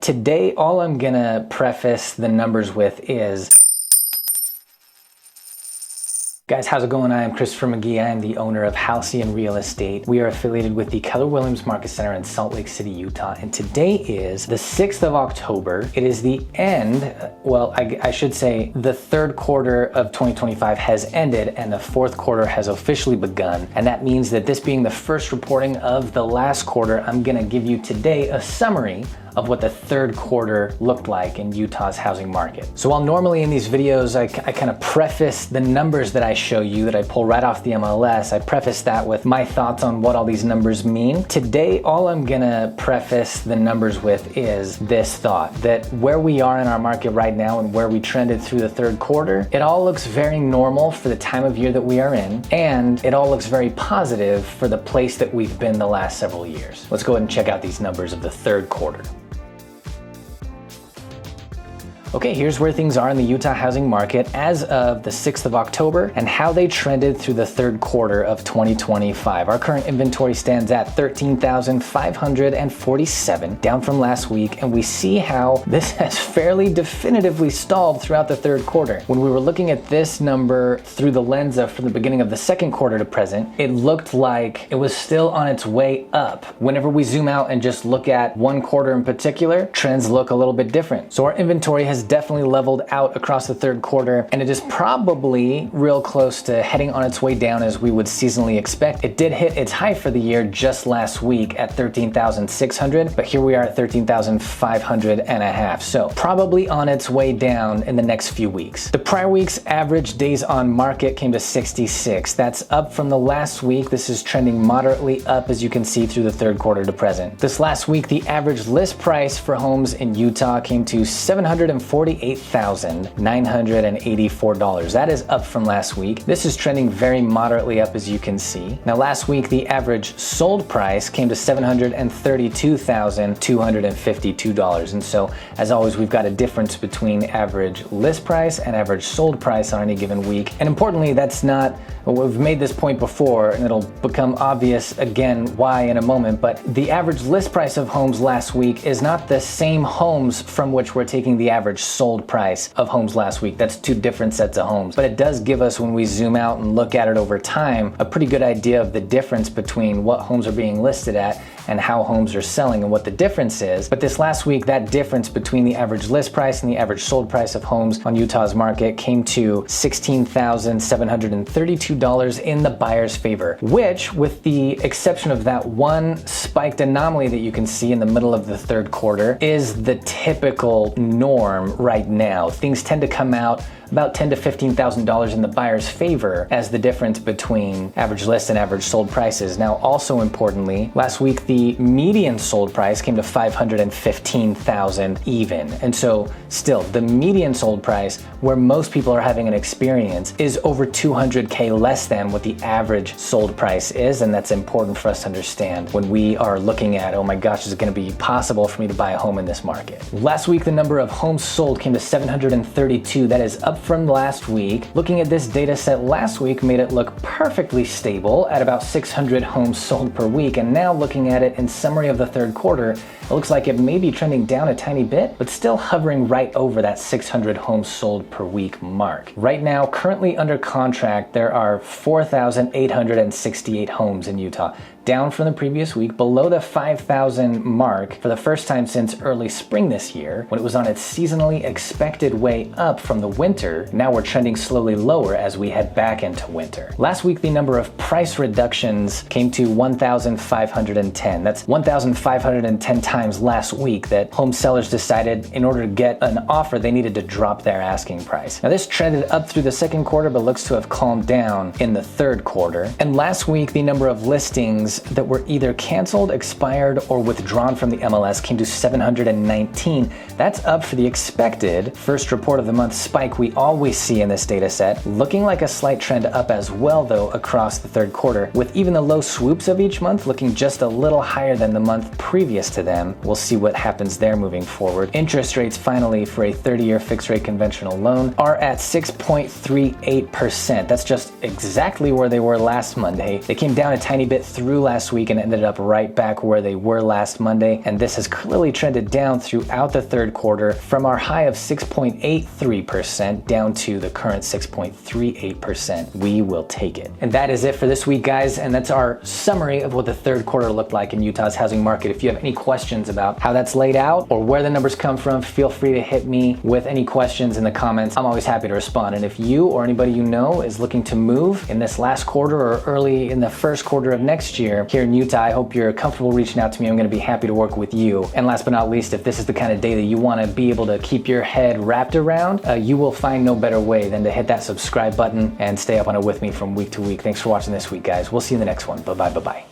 Today, all I'm gonna preface the numbers with is, guys, how's it going? I am Christopher McGee. I am the owner of Halcyon Real Estate. We are affiliated with the Keller Williams Market Center in Salt Lake City, Utah. And today is the 6th of October. It is the end, well, I should say the third quarter of 2025 has ended and the fourth quarter has officially begun. And that means that this being the first reporting of the last quarter, I'm gonna give you today a summary of what the third quarter looked like in Utah's housing market. So while normally in these videos, I kind of preface the numbers that I show you, that I pull right off the MLS, I preface that with my thoughts on what all these numbers mean. Today, all I'm gonna preface the numbers with is this thought, that where we are in our market right now and where we trended through the third quarter, it all looks very normal for the time of year that we are in, and it all looks very positive for the place that we've been the last several years. Let's go ahead and check out these numbers of the third quarter. Okay, here's where things are in the Utah housing market as of the 6th of October and how they trended through the third quarter of 2025. Our current inventory stands at 13,547, down from last week, and we see how this has fairly definitively stalled throughout the third quarter. When we were looking at this number through the lens of from the beginning of the second quarter to present, it looked like it was still on its way up. Whenever we zoom out and just look at one quarter in particular, trends look a little bit different. So our inventory has definitely leveled out across the third quarter, and it is probably real close to heading on its way down as we would seasonally expect. It did hit its high for the year just last week at 13,600, but here we are at 13,500 and a half. So probably on its way down in the next few weeks. The prior week's average days on market came to 66. That's up from the last week. This is trending moderately up, as you can see, through the third quarter to present. This last week, the average list price for homes in Utah came to $748,984. That is up from last week. This is trending very moderately up, as you can see. Now, last week, the average sold price came to $732,252. And so, as always, we've got a difference between average list price and average sold price on any given week. And importantly, that's not, we've made this point before, and it'll become obvious again why in a moment, but the average list price of homes last week is not the same homes from which we're taking the average sold price of homes last week. That's two different sets of homes. But it does give us, when we zoom out and look at it over time, a pretty good idea of the difference between what homes are being listed at and how homes are selling and what the difference is. But this last week, that difference between the average list price and the average sold price of homes on Utah's market came to $16,732 in the buyer's favor, which, with the exception of that one spiked anomaly that you can see in the middle of the third quarter, is the typical norm right now. Things tend to come out about $10,000 to $15,000 in the buyer's favor as the difference between average list and average sold prices. Now, also importantly, last week the median sold price came to $515,000 even. And so still, the median sold price, where most people are having an experience, is over $200K less than what the average sold price is. And that's important for us to understand when we are looking at, oh my gosh, is it gonna be possible for me to buy a home in this market? Last week, the number of homes sold came to 732. That is up from last week. Looking at this data set last week made it look perfectly stable at about 600 homes sold per week. And now looking at it in summary of the third quarter, it looks like it may be trending down a tiny bit, but still hovering right over that 600 homes sold per week mark. Right now, currently under contract, there are 4,868 homes in Utah, down from the previous week, below the 5,000 mark for the first time since early spring this year, when it was on its seasonally expected way up from the winter. Now we're trending slowly lower as we head back into winter. Last week, the number of price reductions came to 1,510. That's 1,510 times last week that home sellers decided in order to get an offer, they needed to drop their asking price. Now, this trended up through the second quarter, but looks to have calmed down in the third quarter. And last week, the number of listings that were either canceled, expired, or withdrawn from the MLS came to 719. That's up for the expected first report of the month spike we always see in this data set, looking like a slight trend up as well, though, across the third quarter, with even the low swoops of each month looking just a little higher than the month previous to them. We'll see what happens there moving forward. Interest rates, finally, for a 30-year fixed-rate conventional loan are at 6.38%. That's just exactly where they were last Monday. They came down a tiny bit through last week and ended up right back where they were last Monday. And this has clearly trended down throughout the third quarter from our high of 6.83% down to the current 6.38%. We will take it. And that is it for this week, guys. And that's our summary of what the third quarter looked like in Utah's housing market. If you have any questions about how that's laid out or where the numbers come from, feel free to hit me with any questions in the comments. I'm always happy to respond. And if you or anybody you know is looking to move in this last quarter or early in the first quarter of next year here in Utah, I hope you're comfortable reaching out to me. I'm going to be happy to work with you. And last but not least, if this is the kind of day that you want to be able to keep your head wrapped around, you will find no better way than to hit that subscribe button and stay up on it with me from week to week. Thanks for watching this week, guys. We'll see you in the next one. Bye-bye.